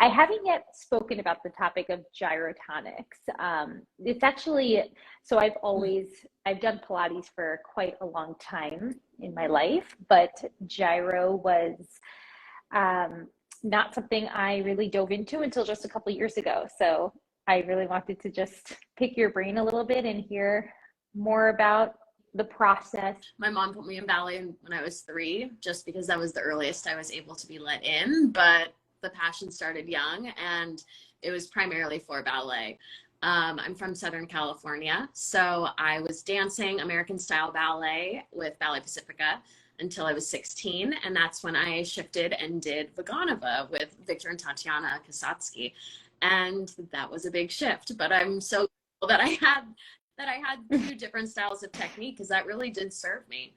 I haven't yet spoken about the topic of gyrotonics. It's actually, so I've done Pilates for quite a long time in my life, but gyro was not something I really dove into until just a couple of years ago. So I really wanted to just pick your brain a little bit and hear more about the process. My mom put me in ballet when I was 3, just because that was the earliest I was able to be let in, but the passion started young and it was primarily for ballet. I'm from Southern California, so I was dancing American style ballet with Ballet Pacifica until I was 16, and that's when I shifted and did Vaganova with Victor and Tatiana Kasatsky, and that was a big shift. But I'm so grateful that I had 2 different styles of technique, because that really did serve me.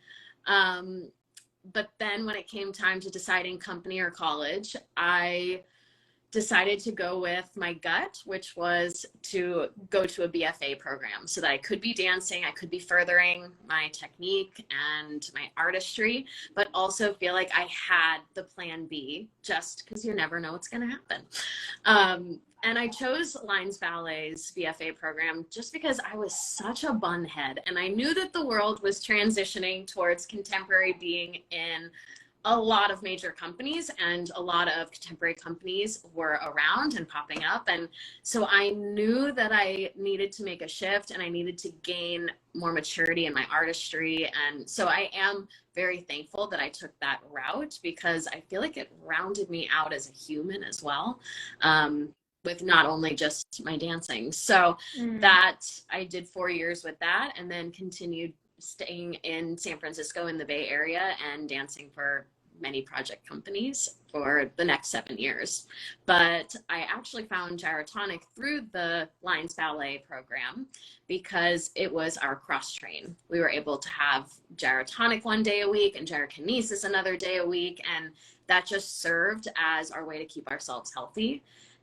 But then when it came time to deciding company or college, I decided to go with my gut, which was to go to a BFA program so that I could be dancing, I could be furthering my technique and my artistry, but also feel like I had the plan B, just because you never know what's going to happen. And I chose Lines Ballet's BFA program just because I was such a bunhead, and I knew that the world was transitioning towards contemporary being in a lot of major companies, and a lot of contemporary companies were around and popping up. And so I knew that I needed to make a shift, and I needed to gain more maturity in my artistry. And so I am very thankful that I took that route, because I feel like it rounded me out as a human as well, with not only just my dancing. So that I did 4 years with that, and then continued staying in San Francisco in the Bay Area and dancing for many project companies for the next 7 years. But I actually found GYROTONIC through the Lines Ballet program, because it was our cross train. We were able to have GYROTONIC 1 day a week and GYROKINESIS another day a week, and that just served as our way to keep ourselves healthy.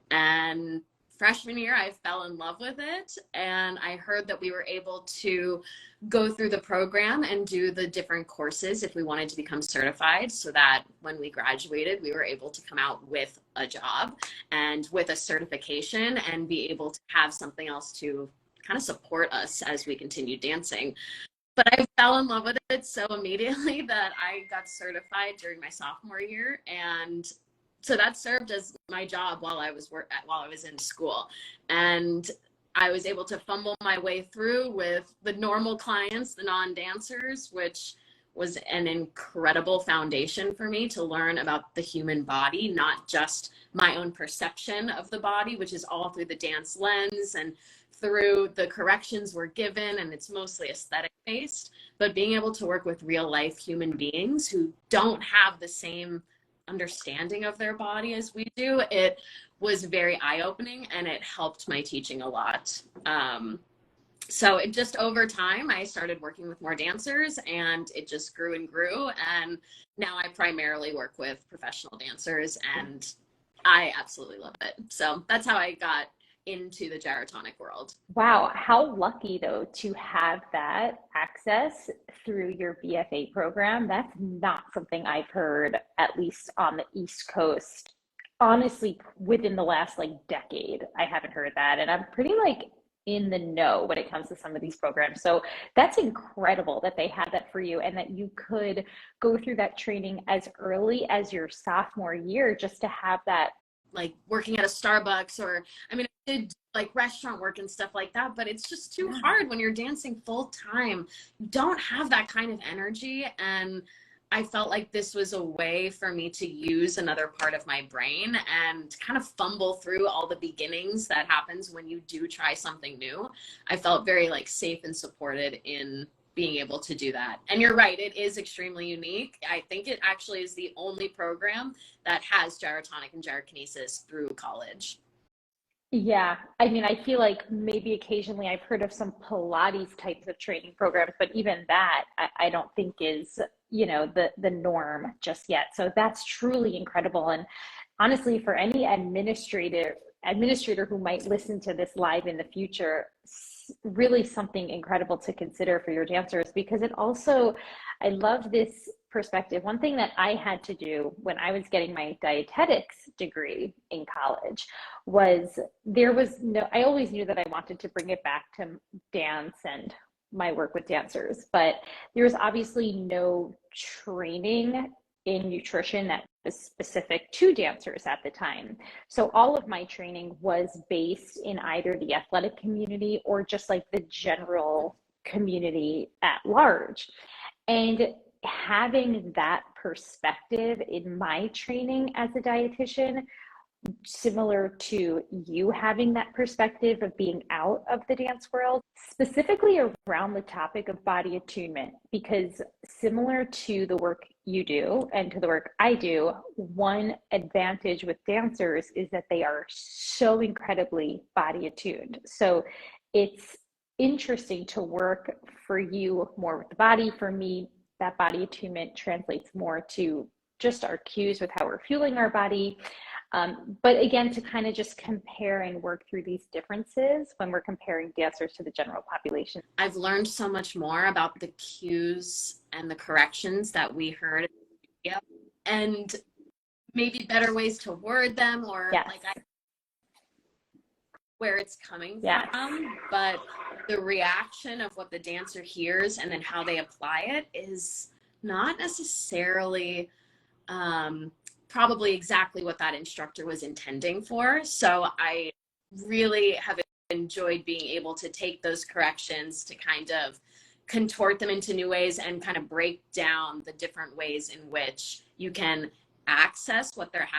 And freshman year, I fell in love with it, and I heard that we were able to go through the program and do the different courses if we wanted to become certified, so that when we graduated, we were able to come out with a job and with a certification and be able to have something else to kind of support us as we continued dancing. But I fell in love with it so immediately that I got certified during my sophomore year, and so that served as my job while I was in school. And I was able to fumble my way through with the normal clients, the non-dancers, which was an incredible foundation for me to learn about the human body, not just my own perception of the body, which is all through the dance lens and through the corrections we're given, and it's mostly aesthetic based, but being able to work with real life human beings who don't have the same understanding of their body as we do, it was very eye-opening, and it helped my teaching a lot. So it just, over time, I started working with more dancers, and it just grew and grew, and now I primarily work with professional dancers, and I absolutely love it. So that's how I got into the gyrotonic world. Wow, how lucky though to have that access through your BFA program. That's not something I've heard, at least on the East Coast. Honestly, within the last decade, I haven't heard that, and I'm pretty in the know when it comes to some of these programs. So that's incredible that they had that for you, and that you could go through that training as early as your sophomore year, just to have that. Like working at a Starbucks, or I did restaurant work and stuff like that, but it's just too hard when you're dancing full time. You don't have that kind of energy, and I felt like this was a way for me to use another part of my brain and kind of fumble through all the beginnings that happens when you do try something new. I felt very safe and supported in being able to do that. And you're right, it is extremely unique. I think it actually is the only program that has gyrotonic and gyrokinesis through college. Yeah, I feel like maybe occasionally I've heard of some Pilates types of training programs, but even that I don't think is, the norm just yet. So that's truly incredible. And honestly, for any administrator who might listen to this live in the future, really something incredible to consider for your dancers, because it also, I love this perspective, one thing that I had to do when I was getting my dietetics degree in college was I always knew that I wanted to bring it back to dance and my work with dancers, but there was obviously no training in nutrition that was specific to dancers at the time. So all of my training was based in either the athletic community or just like the general community at large. And having that perspective in my training as a dietitian, similar to you having that perspective of being out of the dance world, specifically around the topic of body attunement, because similar to the work you do and to the work I do, one advantage with dancers is that they are so incredibly body attuned. So it's interesting to work for you more with the body. For me, that body attunement translates more to just our cues with how we're fueling our body. But again, to kind of just compare and work through these differences when we're comparing dancers to the general population. I've learned so much more about the cues and the corrections that we heard, and maybe better ways to word them, or where it's coming from. But the reaction of what the dancer hears and then how they apply it is not necessarily probably exactly what that instructor was intending for. So I really have enjoyed being able to take those corrections to kind of contort them into new ways and kind of break down the different ways in which you can access what they're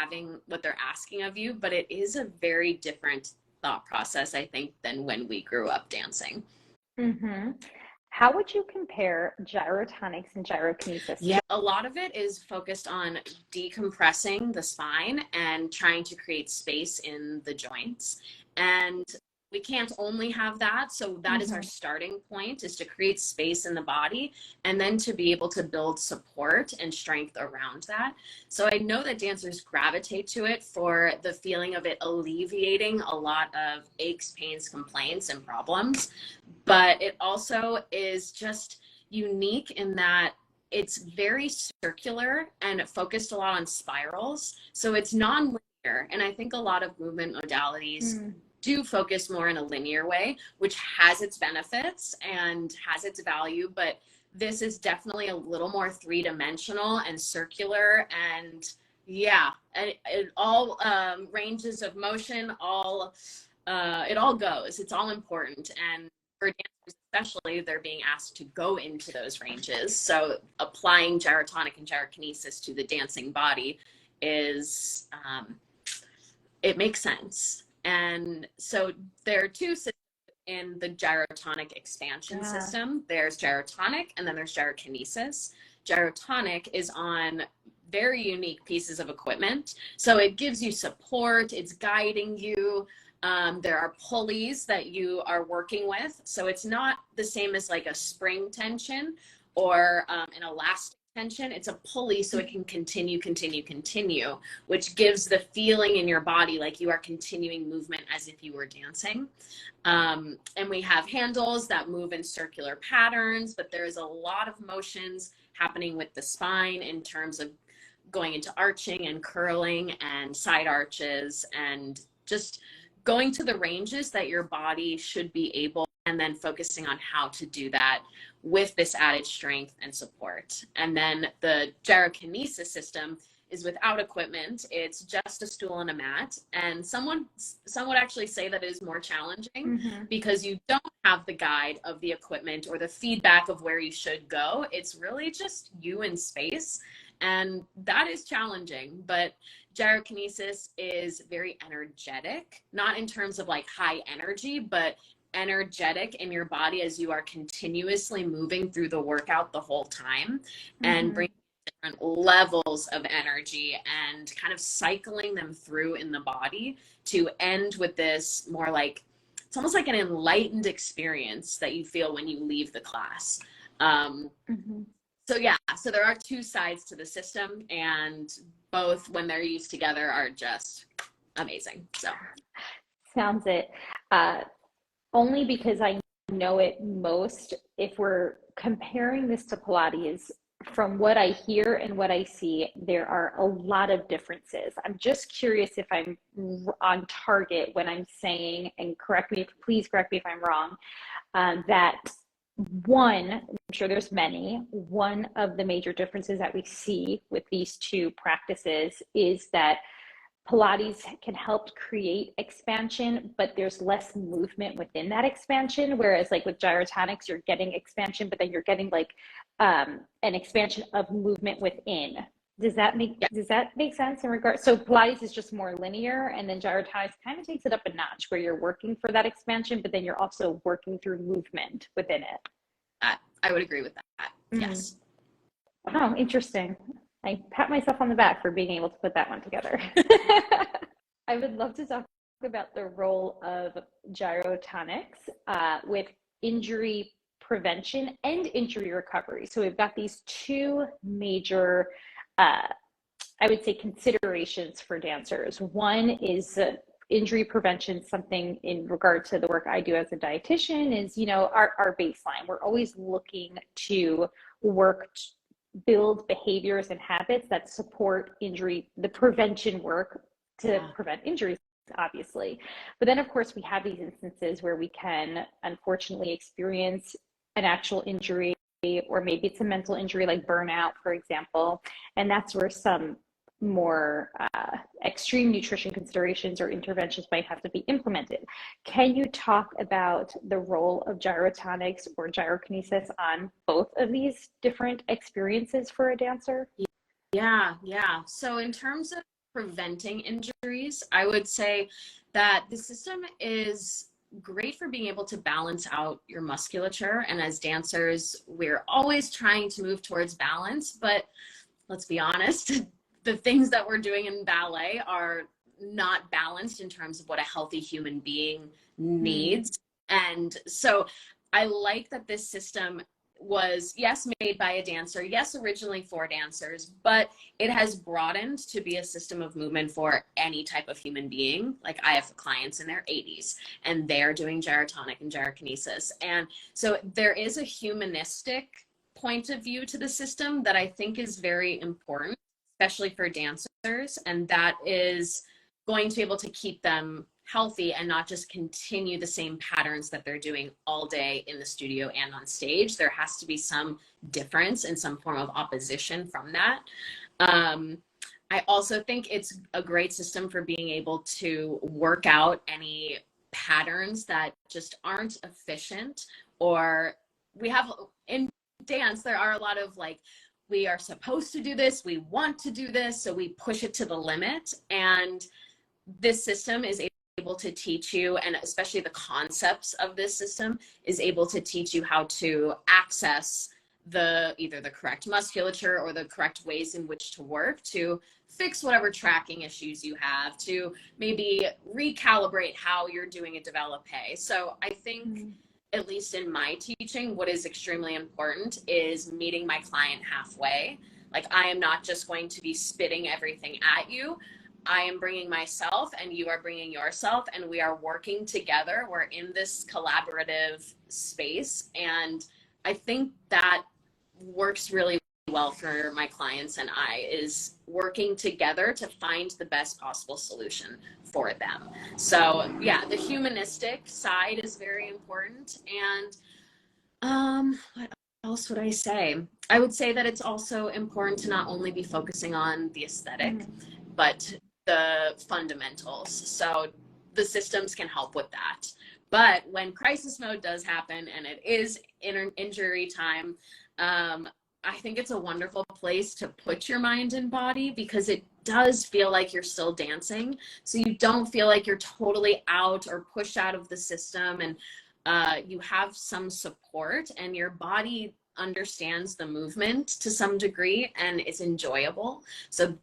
asking of you. But it is a very different thought process, I think, than when we grew up dancing. Mm-hmm. How would you compare gyrotonics and gyrokinesis? Yeah, a lot of it is focused on decompressing the spine and trying to create space in the joints. And we can't only have that. So that is our starting point, is to create space in the body and then to be able to build support and strength around that. So I know that dancers gravitate to it for the feeling of it alleviating a lot of aches, pains, complaints, and problems. But it also is just unique in that it's very circular and focused a lot on spirals. So it's non-linear. And I think a lot of movement modalities do focus more in a linear way, which has its benefits and has its value, but this is definitely a little more three-dimensional and circular, and it all ranges of motion, it all goes. It's all important, and for dancers especially, they're being asked to go into those ranges. So applying gyrotonic and gyrokinesis to the dancing body is it makes sense. And so there are two systems in the gyrotonic expansion system. There's gyrotonic and then there's gyrokinesis. Gyrotonic is on very unique pieces of equipment. So it gives you support, it's guiding you. There are pulleys that you are working with. So it's not the same as like a spring tension or an elastic tension. It's a pulley, so it can continue, which gives the feeling in your body like you are continuing movement as if you were dancing. And we have handles that move in circular patterns, but there's a lot of motions happening with the spine in terms of going into arching and curling and side arches and just going to the ranges that your body should be able, and then focusing on how to do that with this added strength and support. And then the gyrokinesis system is without equipment. It's just a stool and a mat. And some would actually say that it is more challenging because you don't have the guide of the equipment or the feedback of where you should go. It's really just you in space. And that is challenging, but gyrokinesis is very energetic, not in terms of like high energy, but energetic in your body as you are continuously moving through the workout the whole time and bringing different levels of energy and kind of cycling them through in the body to end with this more like, it's almost like an enlightened experience that you feel when you leave the class. So there are two sides to the system, and both, when they're used together, are just amazing. So sounds it. Only because I know it most. If we're comparing this to Pilates, from what I hear and what I see, there are a lot of differences. I'm just curious if I'm on target when I'm saying, and please correct me if I'm wrong, that one, I'm sure there's many, one of the major differences that we see with these two practices is that Pilates can help create expansion, but there's less movement within that expansion. Whereas like with gyrotonics, you're getting expansion, but then you're getting like an expansion of movement within. Does that make sense in regard? So Pilates is just more linear, and then gyrotonics kind of takes it up a notch where you're working for that expansion, but then you're also working through movement within it. I would agree with that. Yes. Oh, interesting. I pat myself on the back for being able to put that one together. I would love to talk about the role of gyrotonics with injury prevention and injury recovery. So we've got these two major, I would say, considerations for dancers. One is injury prevention, something in regard to the work I do as a dietitian is, our baseline. We're always looking to build behaviors and habits that support injury, the prevention work to prevent injuries, obviously. But then, of course, we have these instances where we can unfortunately experience an actual injury, or maybe it's a mental injury like burnout, for example. And that's where some more extreme nutrition considerations or interventions might have to be implemented. Can you talk about the role of gyrotonics or gyrokinesis on both of these different experiences for a dancer? Yeah. So in terms of preventing injuries, I would say that the system is great for being able to balance out your musculature. And as dancers, we're always trying to move towards balance, but let's be honest, the things that we're doing in ballet are not balanced in terms of what a healthy human being needs. And so I like that this system was, yes, made by a dancer, yes, originally for dancers, but it has broadened to be a system of movement for any type of human being. Like I have clients in their 80s and they're doing gyrotonic and gyrokinesis. And so there is a humanistic point of view to the system that I think is very important, especially for dancers, and that is going to be able to keep them healthy and not just continue the same patterns that they're doing all day in the studio and on stage. There has to be some difference and some form of opposition from that. I also think it's a great system for being able to work out any patterns that just aren't efficient, or we have in dance, there are a lot of like, we are supposed to do this, we want to do this, so we push it to the limit. And this system is able to teach you, and especially the concepts of this system is able to teach you how to access either the correct musculature or the correct ways in which to work to fix whatever tracking issues you have, to maybe recalibrate how you're doing a développé. So I think, at least in my teaching, what is extremely important is meeting my client halfway. Like I am not just going to be spitting everything at you. I am bringing myself and you are bringing yourself, and we are working together. We're in this collaborative space. And I think that works really well for my clients and I, is working together to find the best possible solution for them. So yeah, the humanistic side is very important. And what else would I say? I would say that it's also important to not only be focusing on the aesthetic, but the fundamentals. So the systems can help with that. But when crisis mode does happen and it is injury time, I think it's a wonderful place to put your mind and body, because it does feel like you're still dancing. So you don't feel like you're totally out or pushed out of the system, and you have some support and your body understands the movement to some degree and it's enjoyable. So,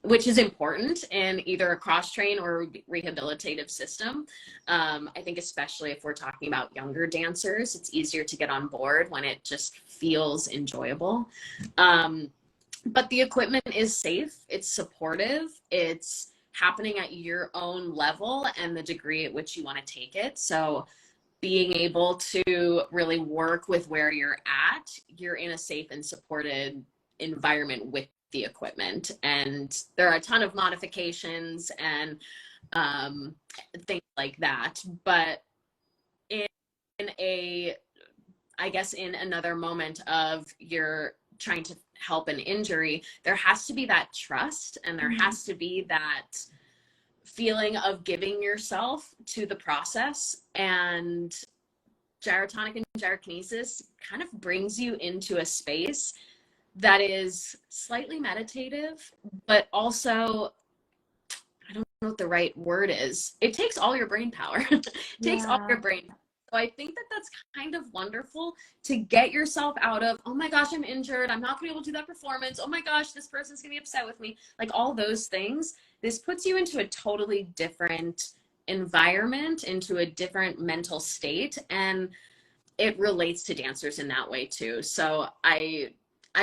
which is important in either a cross-train or rehabilitative system. I think especially if we're talking about younger dancers, it's easier to get on board when it just feels enjoyable. But the equipment is safe, it's supportive, it's happening at your own level and the degree at which you want to take it. So being able to really work with where you're at, you're in a safe and supported environment with the equipment. And there are a ton of modifications and things like that. But in a, I guess in another moment of you're trying to help an injury, there has to be that trust, and there has to be that feeling of giving yourself to the process. And gyrotonic and gyrokinesis kind of brings you into a space that is slightly meditative, but also, I don't know what the right word is. It takes all your brain power. It takes all your brain. So I think that that's kind of wonderful to get yourself out of, oh my gosh, I'm injured, I'm not gonna be able to do that performance, oh my gosh, this person's gonna be upset with me, like all those things. This puts you into a totally different environment, into a different mental state, and it relates to dancers in that way too. So I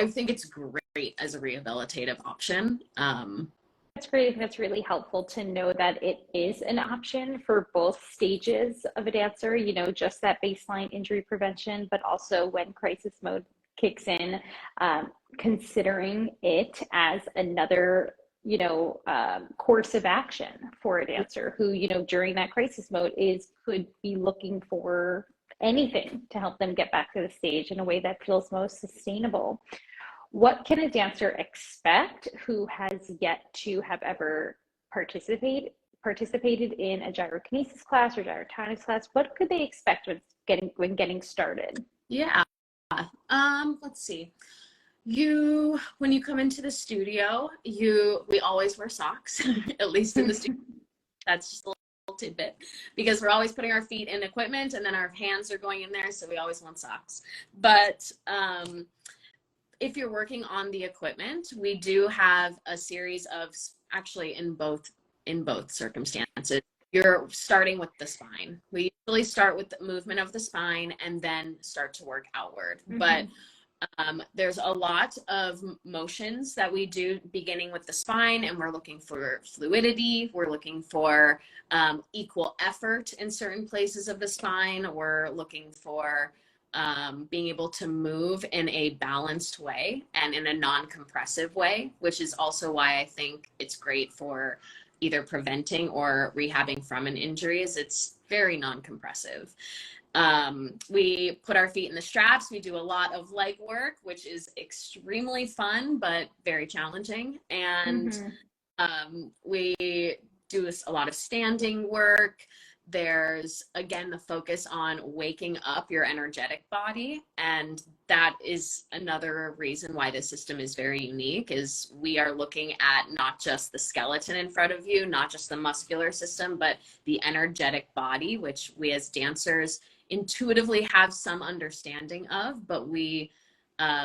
think it's great as a rehabilitative option. That's great. That's really helpful to know that it is an option for both stages of a dancer, you know, just that baseline injury prevention, but also when crisis mode kicks in, considering it as another, you know, course of action for a dancer who, you know, during that crisis mode could be looking for anything to help them get back to the stage in a way that feels most sustainable. What can a dancer expect who has yet to have ever participated in a gyrokinesis class or gyrotonics class? What could they expect when getting started? Yeah. Let's see. When you come into the studio, we always wear socks, at least in the studio. That's just a little tidbit, because we're always putting our feet in equipment and then our hands are going in there, so we always want socks. But if you're working on the equipment, we do have a series of, actually in both circumstances, you're starting with the spine. We usually start with the movement of the spine and then start to work outward. But there's a lot of motions that we do beginning with the spine, and we're looking for fluidity. We're looking for equal effort in certain places of the spine. We're looking for being able to move in a balanced way and in a non-compressive way, which is also why I think it's great for either preventing or rehabbing from an injury, is it's very non-compressive. We put our feet in the straps. We do a lot of leg work, which is extremely fun, but very challenging. And we do a lot of standing work. There's, again, the focus on waking up your energetic body. And that is another reason why this system is very unique, is we are looking at not just the skeleton in front of you, not just the muscular system, but the energetic body, which we as dancers intuitively have some understanding of, but we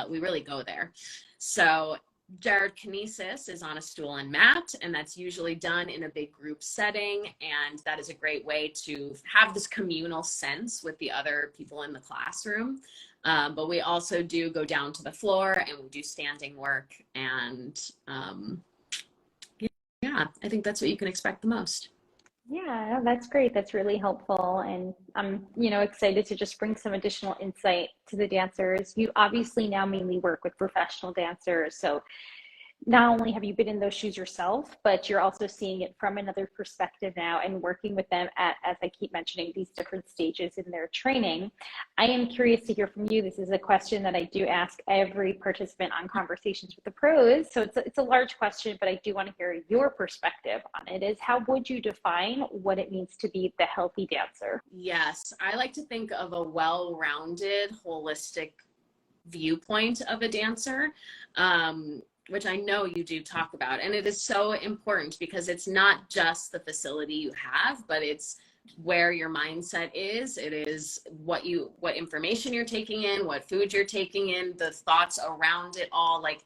really go there. So gyrokinesis is on a stool and mat, and that's usually done in a big group setting, and that is a great way to have this communal sense with the other people in the classroom. But we also do go down to the floor and we do standing work, and yeah, I think that's what you can expect the most. Yeah, that's great. That's really helpful. And I'm, you know, excited to just bring some additional insight to the dancers. You obviously now mainly work with professional dancers. So not only have you been in those shoes yourself, but you're also seeing it from another perspective now and working with them at, as I keep mentioning, these different stages in their training. I am curious to hear from you. This is a question that I do ask every participant on Conversations with the Pros. So it's a large question, but I do want to hear your perspective on it. Is how would you define what it means to be the healthy dancer? Yes, I like to think of a well-rounded, holistic viewpoint of a dancer. Which I know you do talk about. And it is so important because it's not just the facility you have, but it's where your mindset is. It is what information you're taking in, what food you're taking in, the thoughts around it all. Like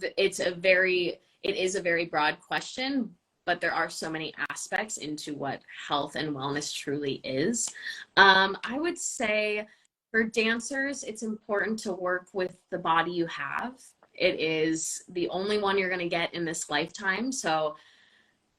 it is a very broad question, but there are so many aspects into what health and wellness truly is. I would say for dancers, it's important to work with the body you have. It is the only one you're going to get in this lifetime. So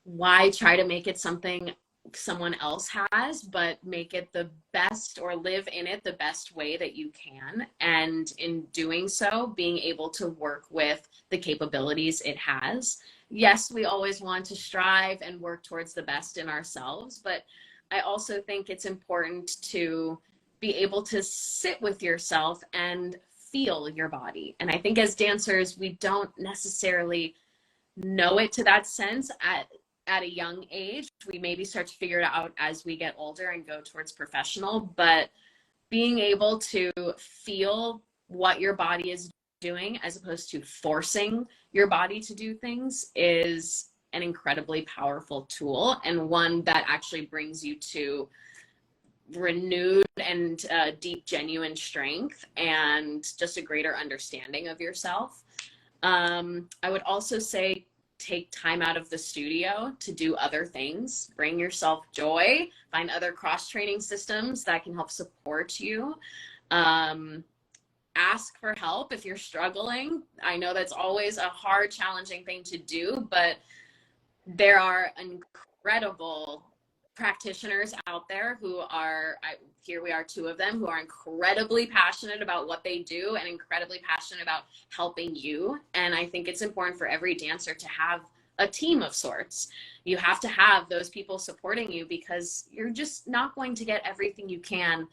why try to make it something someone else has, but make it the best, or live in it the best way that you can. And in doing so, being able to work with the capabilities it has. Yes, we always want to strive and work towards the best in ourselves, but I also think it's important to be able to sit with yourself and feel your body. And I think as dancers, we don't necessarily know it to that sense at a young age. We maybe start to figure it out as we get older and go towards professional, but being able to feel what your body is doing as opposed to forcing your body to do things is an incredibly powerful tool, and one that actually brings you to renewed and deep, genuine strength and just a greater understanding of yourself. I would also say take time out of the studio to do other things, bring yourself joy, find other cross-training systems that can help support you. Ask for help if you're struggling. I know that's always a hard, challenging thing to do, but there are incredible practitioners out there who are, here we are, two of them, who are incredibly passionate about what they do and incredibly passionate about helping you. And I think it's important for every dancer to have a team of sorts. You have to have those people supporting you, because you're just not going to get everything you can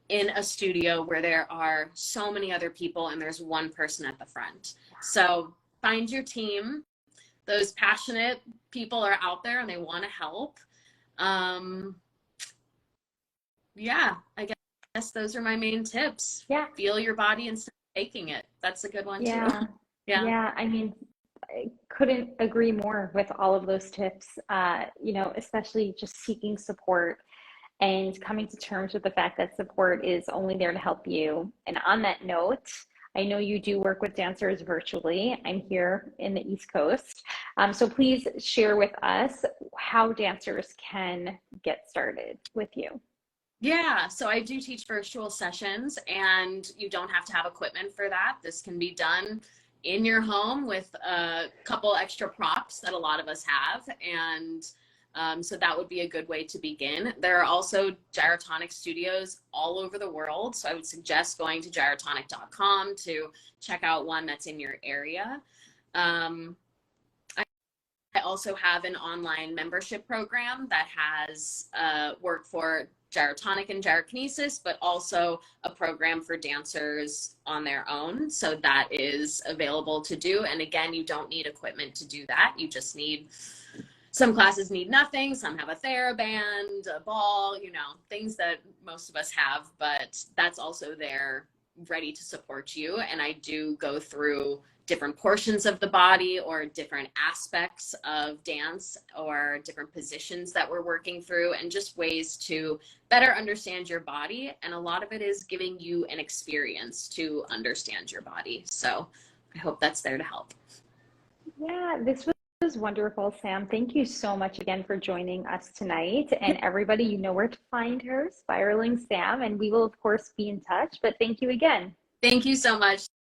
in a studio where there are so many other people and there's one person at the front. So find your team. Those passionate people are out there and they want to help. Yeah, I guess those are my main tips. Yeah. Feel your body instead of taking it. That's a good one too. Yeah. Yeah. I mean, I couldn't agree more with all of those tips. Especially just seeking support and coming to terms with the fact that support is only there to help you. And on that note, I know you do work with dancers virtually. I'm here in the East Coast. So please share with us how dancers can get started with you. Yeah, so I do teach virtual sessions, and you don't have to have equipment for that. This can be done in your home with a couple extra props that a lot of us have. And so that would be a good way to begin. There are also gyrotonic studios all over the world. So I would suggest going to gyrotonic.com to check out one that's in your area. I also have an online membership program that has work for gyrotonic and gyrokinesis, but also a program for dancers on their own. So that is available to do. And again, you don't need equipment to do that. You just need, some classes need nothing. Some have a TheraBand, a ball, things that most of us have, but that's also there ready to support you. And I do go through different portions of the body or different aspects of dance or different positions that we're working through, and just ways to better understand your body. And a lot of it is giving you an experience to understand your body. So I hope that's there to help. Yeah, this was wonderful, Sam. Thank you so much again for joining us tonight. And everybody, you know where to find her, Spiraling Sam, and we will of course be in touch, but thank you again. Thank you so much.